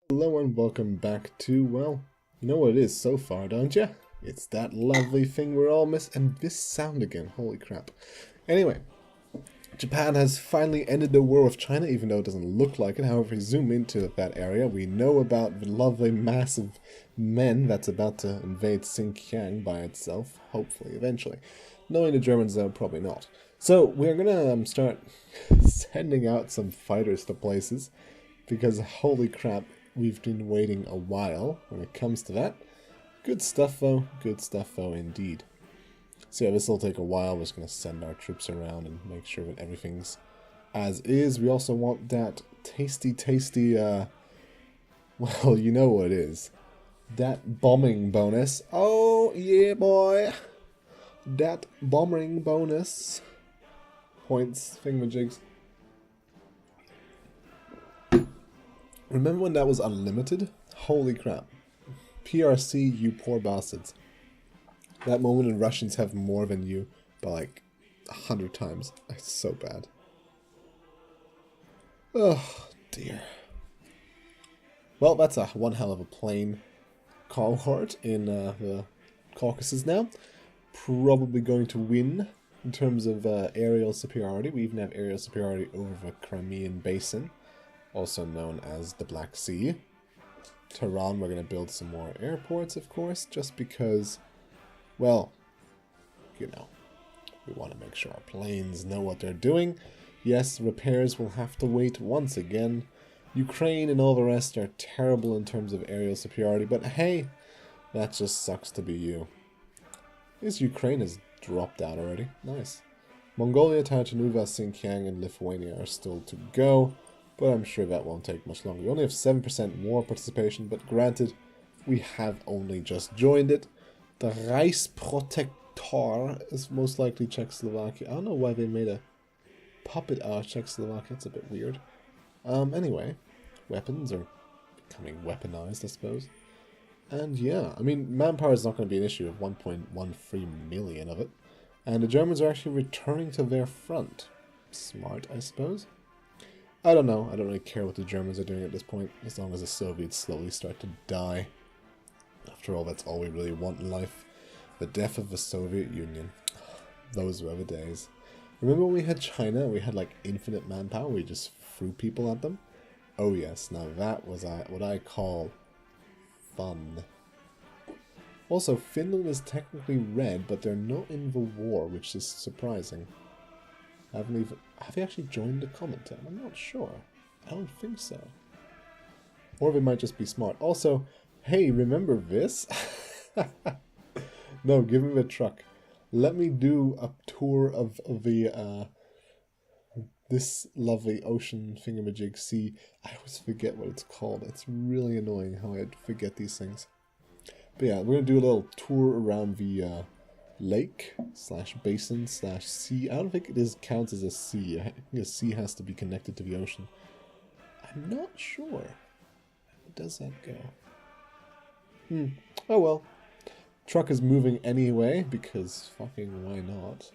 Hello and welcome back to, well, you know what it is so far, don't you? It's that lovely thing we're all missing, and this sound again, holy crap. Anyway, Japan has finally ended the war with China, even though it doesn't look like it. However, if we zoom into that area, we know about the lovely mass of men that's about to invade Xinjiang by itself, hopefully, eventually. Knowing the Germans, though, probably not. So, we're gonna start sending out some fighters to places, because holy crap, we've been waiting a while when it comes to that. Good stuff though indeed. So yeah, this will take a while. We're just going to send our troops around and make sure that everything's as is. We also want that tasty, well, you know what it is. That bombing bonus. Oh, yeah, boy. That bombing bonus. Points, thingamajigs. Remember when that was unlimited? Holy crap. PRC, you poor bastards. That moment when Russians have more than you by like 100 times. It's so bad. Oh, dear. Well, that's one hell of a plane cohort in the Caucasus now. Probably going to win in terms of aerial superiority. We even have aerial superiority over the Crimean Basin, also known as the Black Sea. Tehran, we're going to build some more airports, of course, just because, well, you know, we want to make sure our planes know what they're doing. Yes, repairs will have to wait once again. Ukraine and all the rest are terrible in terms of aerial superiority, but hey, that just sucks to be you. I guess Ukraine has dropped out already. Nice. Mongolia, Tartanuva, Xinjiang, and Lithuania are still to go, but I'm sure that won't take much longer. We only have 7% more participation, but granted, we have only just joined it. The Reichsprotektor is most likely Czechoslovakia. I don't know why they made a puppet out of Czechoslovakia. It's a bit weird. Anyway, weapons are becoming weaponized, I suppose. And yeah, I mean, manpower is not going to be an issue of 1.13 million of it. And the Germans are actually returning to their front. Smart, I suppose. I don't know. I don't really care what the Germans are doing at this point, as long as the Soviets slowly start to die. After all, that's all we really want in life. The death of the Soviet Union. Those were the days. Remember when we had China, we had like infinite manpower, we just threw people at them? Oh yes, now that was what I call fun. Also, Finland is technically red, but they're not in the war, which is surprising. Have they actually joined the Comintern? I'm not sure. I don't think so. Or they might just be smart. Also, hey, remember this? No, give me the truck. Let me do a tour of the this lovely ocean thingamajig sea. I always forget what it's called. It's really annoying how I forget these things. But yeah, we're gonna do a little tour around the lake slash basin slash sea. I don't think it counts as a sea. I think a sea has to be connected to the ocean. I'm not sure. How does that go? Oh well. Truck is moving anyway, because fucking why not?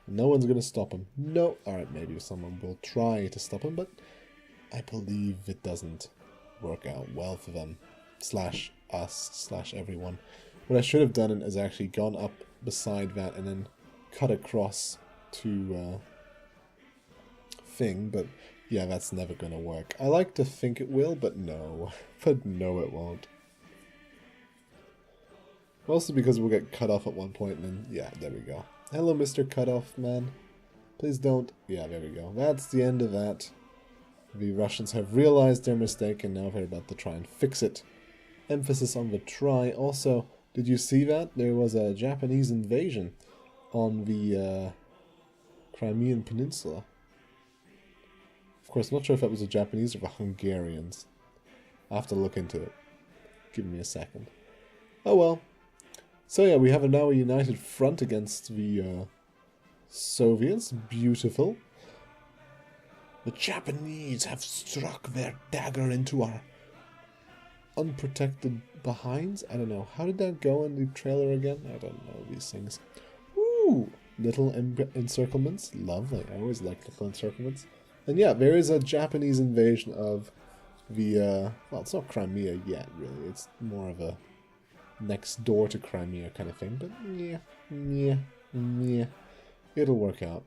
No one's gonna stop him. No. Alright, maybe someone will try to stop him, but I believe it doesn't work out well for them. Slash us, slash everyone. What I should have done is actually gone up beside that and then cut across to thing, but yeah, that's never gonna work. I like to think it will, but no. But no, it won't. Mostly because we'll get cut off at one point, and then, yeah, there we go. Hello, Mr. Cutoff Man. Please don't. Yeah, there we go. That's the end of that. The Russians have realized their mistake, and now they're about to try and fix it. Emphasis on the try. Also, did you see that? There was a Japanese invasion on the Crimean Peninsula. Of course, I'm not sure if that was the Japanese or the Hungarians. I'll have to look into it. Give me a second. Oh well. So yeah, we have now a united front against the Soviets. Beautiful. The Japanese have struck their dagger into our unprotected behinds. I don't know. How did that go in the trailer again? I don't know these things. Ooh, little encirclements. Lovely. I always like little encirclements. And yeah, there is a Japanese invasion of well, it's not Crimea yet, really. It's more of a next door to Crimea kind of thing, but yeah, it'll work out.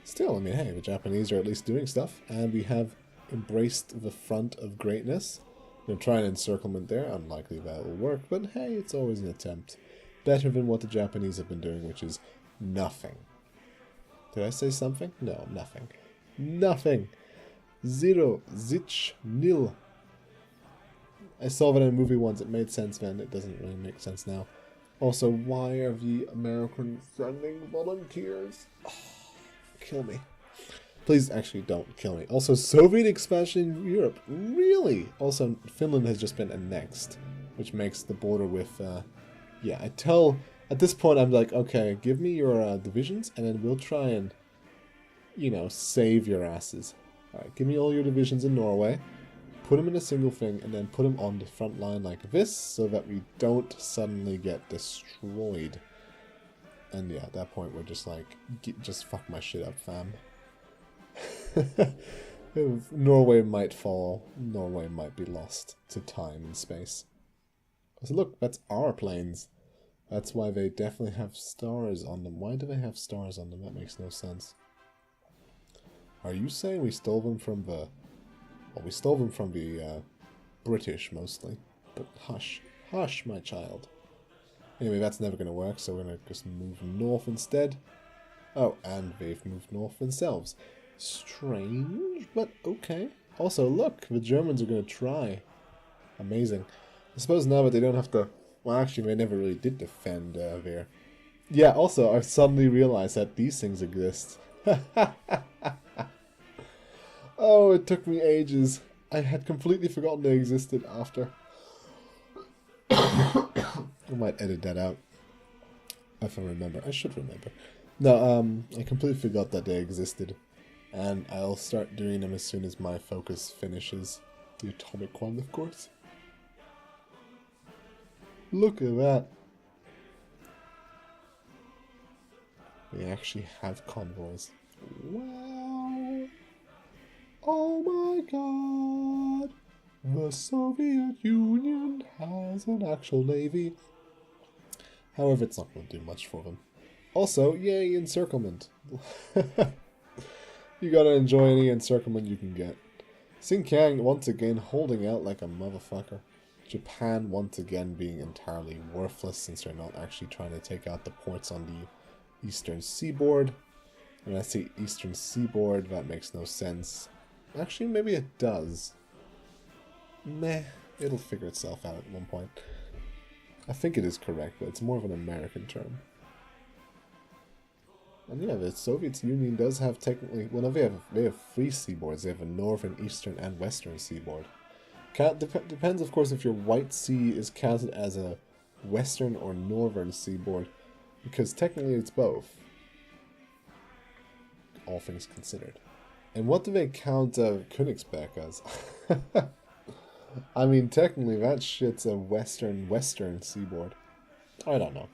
Still, I mean, hey, the Japanese are at least doing stuff, and we have embraced the front of greatness. We'll try an encirclement there. Unlikely that will work, but hey, it's always an attempt. Better than what the Japanese have been doing, which is nothing. Did I say something? No, nothing. Nothing. Zero. Zich. Nil. I saw that in a movie once. It made sense then. It doesn't really make sense now. Also, why are the Americans sending volunteers? Oh, kill me. Please, actually, don't kill me. Also, Soviet expansion in Europe. Really? Also, Finland has just been annexed, which makes the border with, yeah, at this point, I'm like, okay, give me your divisions, and then we'll try and, you know, save your asses. Alright, give me all your divisions in Norway, put them in a single thing, and then put them on the front line like this, so that we don't suddenly get destroyed. And yeah, at that point, we're just like, just fuck my shit up, fam. Norway might fall, Norway might be lost to time and space. So look, that's our planes. That's why they definitely have stars on them. Why do they have stars on them? That makes no sense. Are you saying we stole them from the... Well, we stole them from the British, mostly. But hush. Hush, my child. Anyway, that's never going to work, so we're going to just move north instead. Oh, and they've moved north themselves. Strange, but okay. Also, look, the Germans are going to try. Amazing. I suppose now that they don't have to... Well, actually, they never really did defend there. Yeah, also, I've suddenly realized that these things exist. Oh, it took me ages. I had completely forgotten they existed after. I might edit that out. If I remember. I should remember. No, I completely forgot that they existed. And I'll start doing them as soon as my focus finishes. The atomic one, of course. Look at that. We actually have convoys. Wow. Oh my god. The Soviet Union has an actual navy. However, it's not going to do much for them. Also, yay, encirclement. You gotta enjoy any encirclement you can get. Xinjiang once again holding out like a motherfucker. Japan once again being entirely worthless since they're not actually trying to take out the ports on the eastern seaboard. When I say eastern seaboard, that makes no sense. Actually, maybe it does. Meh, it'll figure itself out at one point. I think it is correct, but it's more of an American term. And yeah, the Soviet Union does have technically... Well, no, they have three seaboards. They have a northern, eastern, and western seaboard. Depends, of course, if your White Sea is counted as a western or northern seaboard. Because technically it's both. All things considered. And what do they count Königsberg as? I mean, technically that shit's a western seaboard. I don't know.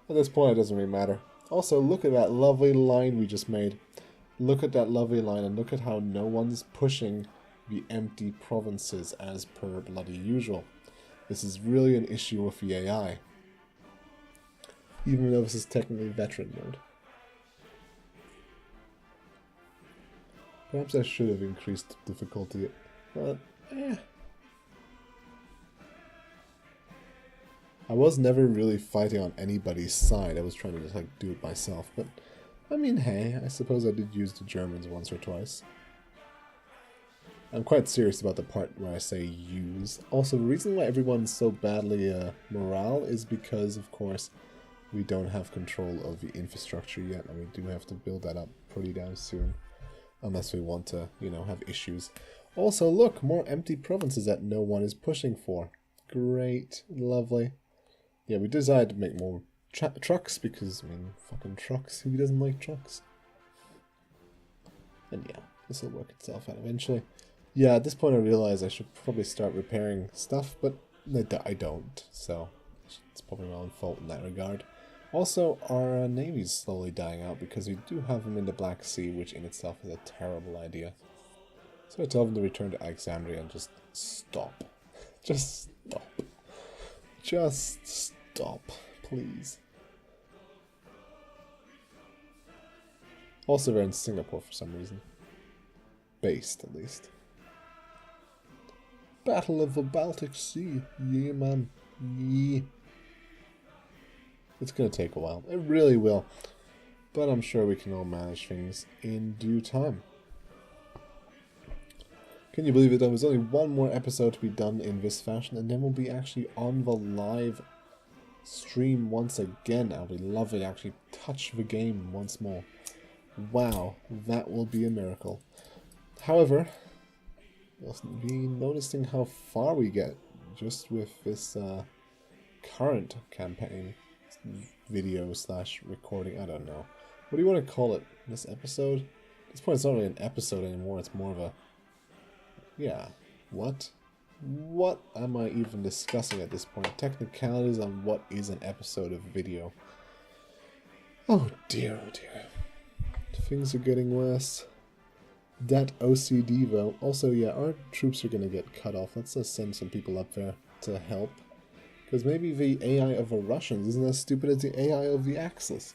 At this point, it doesn't really matter. Also, look at that lovely line we just made. Look at that lovely line, and look at how no one's pushing the empty provinces as per bloody usual. This is really an issue with the AI. Even though this is technically veteran mode. Perhaps I should have increased difficulty, but I was never really fighting on anybody's side. I was trying to just like do it myself, but I mean, hey, I suppose I did use the Germans once or twice. I'm quite serious about the part where I say use. Also, the reason why everyone's so badly morale is because, of course, we don't have control of the infrastructure yet, and we do have to build that up pretty damn soon. Unless we want to, you know, have issues. Also, look, more empty provinces that no one is pushing for. Great. Lovely. Yeah, we decided to make more trucks because, I mean, fucking trucks. Who doesn't like trucks? And yeah, this will work itself out eventually. Yeah, at this point I realize I should probably start repairing stuff, but I don't, so it's probably my own fault in that regard. Also, our navy's slowly dying out because we do have them in the Black Sea, which in itself is a terrible idea. So I tell them to return to Alexandria and just stop. Just stop. Just stop, please. Also, they're in Singapore for some reason. Based, at least. Battle of the Baltic Sea. Yeah, man. Yeah. It's gonna take a while. It really will. But I'm sure we can all manage things in due time. Can you believe it? There was only one more episode to be done in this fashion, and then we'll be actually on the live stream once again. I'll be lovely to actually touch the game once more. Wow, that will be a miracle. However, we'll be noticing how far we get just with this current campaign video / recording. I don't know. What do you want to call it? This episode? At this point, it's not really an episode anymore. It's more of a... Yeah. What? What am I even discussing at this point? Technicalities on what is an episode of video. Oh dear, oh dear. Things are getting worse. That OCD though. Also, yeah, our troops are going to get cut off. Let's just send some people up there to help. Because maybe the AI of the Russians isn't as stupid as the AI of the Axis.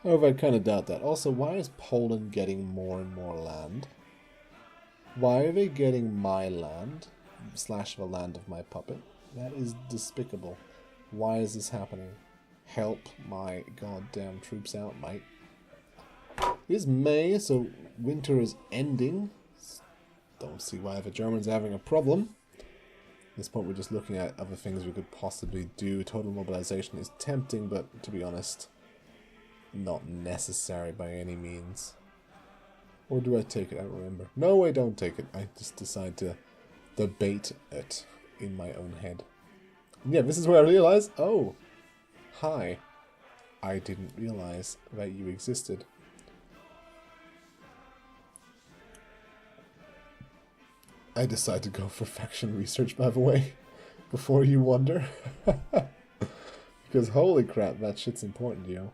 However, I kind of doubt that. Also, why is Poland getting more and more land? Why are they getting my land? / the land of my puppet? That is despicable. Why is this happening? Help my goddamn troops out, mate. It is May, so winter is ending. Don't see why the Germans are having a problem. At this point, we're just looking at other things we could possibly do. Total mobilization is tempting, but to be honest, not necessary by any means. Or do I take it? I don't remember. No, I don't take it. I just decide to debate it in my own head. And yeah, this is where I realize, oh, hi. I didn't realize that you existed. I decide to go for faction research, by the way, before you wonder. Because holy crap, that shit's important, yo.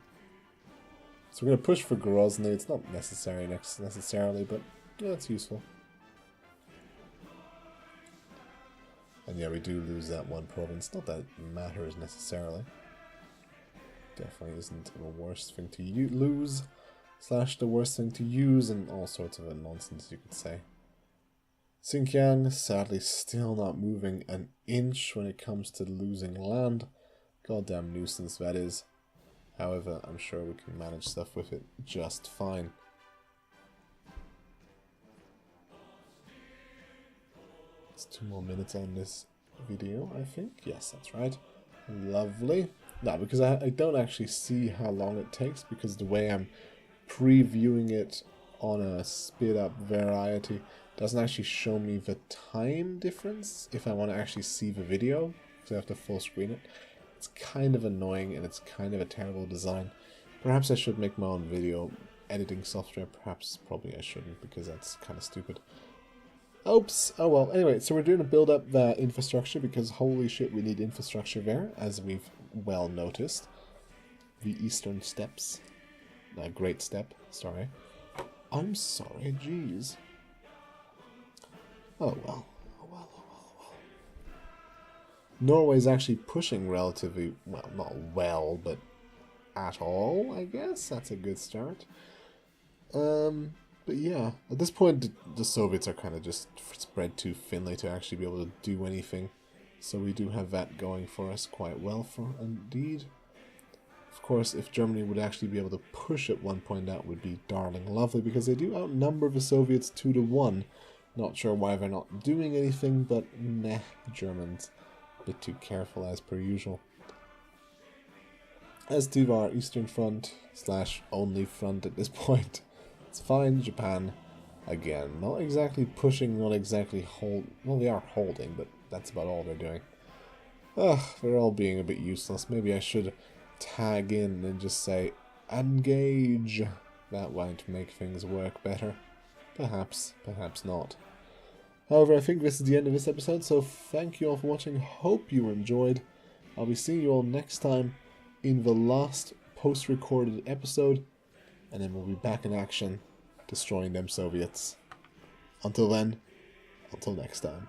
So we're going to push for Grozny. It's not necessary necessarily, but yeah, it's useful. And yeah, we do lose that one province. Not that it matters necessarily. Definitely isn't the worst thing to lose, / the worst thing to use, and all sorts of nonsense you could say. Xinjiang, sadly, still not moving an inch when it comes to losing land. Goddamn nuisance that is. However, I'm sure we can manage stuff with it just fine. It's 2 more minutes on this video, I think. Yes, that's right. Lovely. No, because I don't actually see how long it takes, because the way I'm previewing it on a sped up variety doesn't actually show me the time difference if I want to actually see the video, because I have to full screen it. It's kind of annoying and it's kind of a terrible design. Perhaps I should make my own video editing software. Perhaps, probably I shouldn't, because that's kind of stupid. Oops. Oh well. Anyway, so we're doing a build up the infrastructure, because holy shit, we need infrastructure there, as we've well noticed. The Eastern Steppes. Great Steppe, sorry. I'm sorry, jeez. Oh well. Oh well, oh well, oh well. Norway's actually pushing relatively, well, not well, but at all, I guess. That's a good start. But yeah, at this point, the Soviets are kind of just spread too thinly to actually be able to do anything. So we do have that going for us quite well, for indeed. Of course, if Germany would actually be able to push at one point, that would be darling lovely, because they do outnumber the Soviets 2-1. Not sure why they're not doing anything, but meh, Germans. A bit too careful as per usual. As to our Eastern Front / only front at this point. It's fine, Japan, again, not exactly pushing, not exactly well, they are holding, but that's about all they're doing. Ugh, they're all being a bit useless. Maybe I should tag in and just say, engage. That might make things work better. Perhaps, perhaps not. However, I think this is the end of this episode, so thank you all for watching. Hope you enjoyed. I'll be seeing you all next time in the last post-recorded episode, and then we'll be back in action, destroying them Soviets. Until then, until next time.